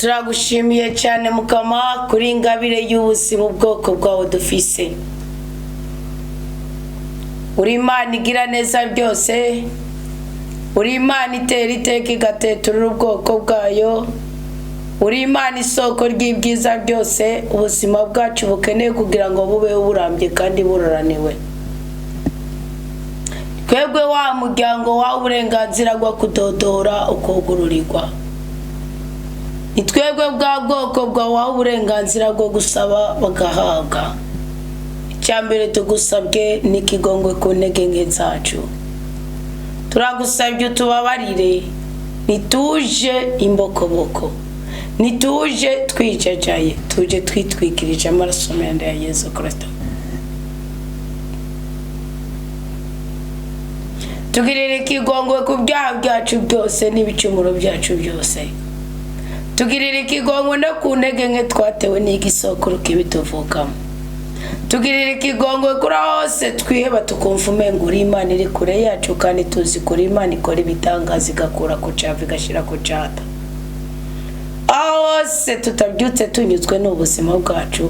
turagushimiye cyane mukama kuri ingabire y'ubuzima ubwoko bwawe dufise. Uri Imana igira neza byose, uri Imana itera iteka igateturura ubwoko bwayo, uri Imana isoko ry'ibyiza byose ubuzima bwacu bukeneye kugira ngo bubeho burambye kandi buroraniwe. Twebwe wa muryango wa uburenganzira bwo kudodora ukogururirwa. Ni twebwe bwa bwoko bwa uburenganzira bwo gusaba bagahabwa. Icyambere tugusabye ni kigongwe ku ntege nke zacu. Turagusabye utubabarire, nituje imbokoboko, nituje twijajaye, tuje twitwikirije amaraso meza ya Yezu Kristu. Tugirire kigongwe ku byaha byacu byose n'ibicumuro byacu byose. Tugirire kigongwe no ku ntege nke twatewe n'igisokuru kibituvukamo. Tugirire kigongwe kuri hose twiheba tukumva umengo uri Imana iri kure yacu kandi tuzi kuri Imana ikora ibitangaza igakura ku cyavu igashira ku cyata. Ahose tutabyutse tunyuzwe n'ubuzima bwacu,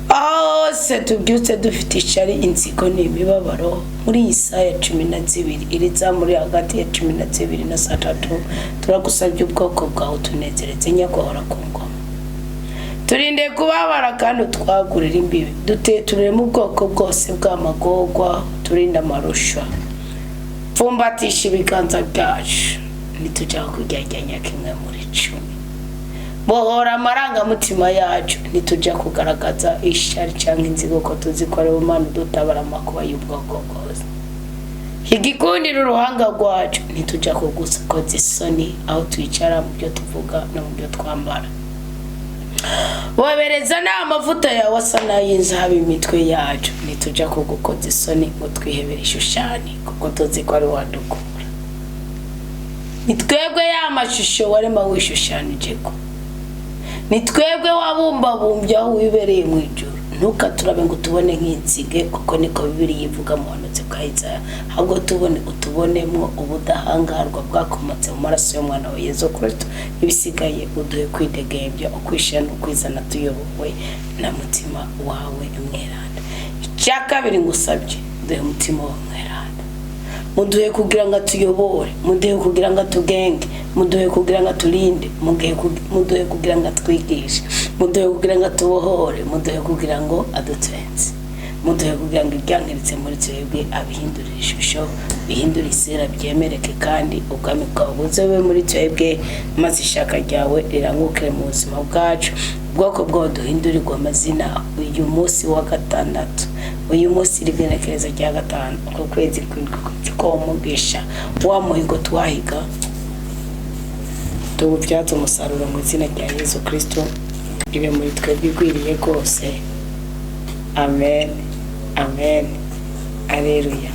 ahose tubyutse dufite ishari, inzigo n'imibabaro. Muri Isaya 12 iriza muri hagati ya 12 na 3 turagusabye ubwoko bwawe tunezereze nyaguhora ku ngoma. Turinde kubabara kandi twagurira imbibi, duteturire mu bwoko bwose bw'amagorwa, turinde amarusha. Pfumbatisha ibiganza byacu nitujya kujyajyanya kimwe muri 10. Bohora amarangamutima yacu nitujya kugaragaza ishari cyangwa inzigo ko tuzikorera Imana dutabara amakuba y'ubwoko bwose. Igikundira uruhanga rwacu nitujya kugukoza isoni aho twicara mu byo tuvuga no mu byo twambara. Wobereza n'amavuta yawe asa n'ay'inzahabu imitwe yacu nitujya kugukoza isoni ngo twihebere ishushani kuko tuzi ko ari wadukura. Nitwebwe ya mashusho warema wishushanijeko, nitwebwe wabumbabumbye aho wibereye mu ijuru. Ntukaturabe ngo tubone nk'inzige kuko niko Bibiliya ivuga mu buhanuzi bwa Izina, ahubwo utubonemo ubudahangarwa bwakomotse mu maraso y'umwana wa Yezu Kristu. Ibisigaye uduhe kwidegembya ukwishira no kwizana tuyobowe na mutima wawe mweranda. Icya kabiri ngusabye duhe mutima wawe mweranda, muduhe kugira ngo tuyobore, muduhe kugira ngo tugenge, muduhe kugira ngo turinde, muduhe kugira ngo twigishe, muduhe kugira ngo tubohore, muduhe kugira ngo adutwenze, muduhe kugira ngo ibyangiritse muri twebwe abihindurire ishusho, bihindure isura byemereke kandi ubwami bwawe buzewe muri twebwe, maze ishaka ryawe riranguke mu buzima bwacu. Ubwoko bwawe duhindurirwa amazina uyu munsi wa gatandatu, uyu munsi rigenekereza rya gatanu ku kwezi ko umugisha wa muhigo twahiga tububyaza umusaruro mu izina rya Yezu Kristu. Ibe muri twebwe igwiriye rwose. Amen, amen, aleluya.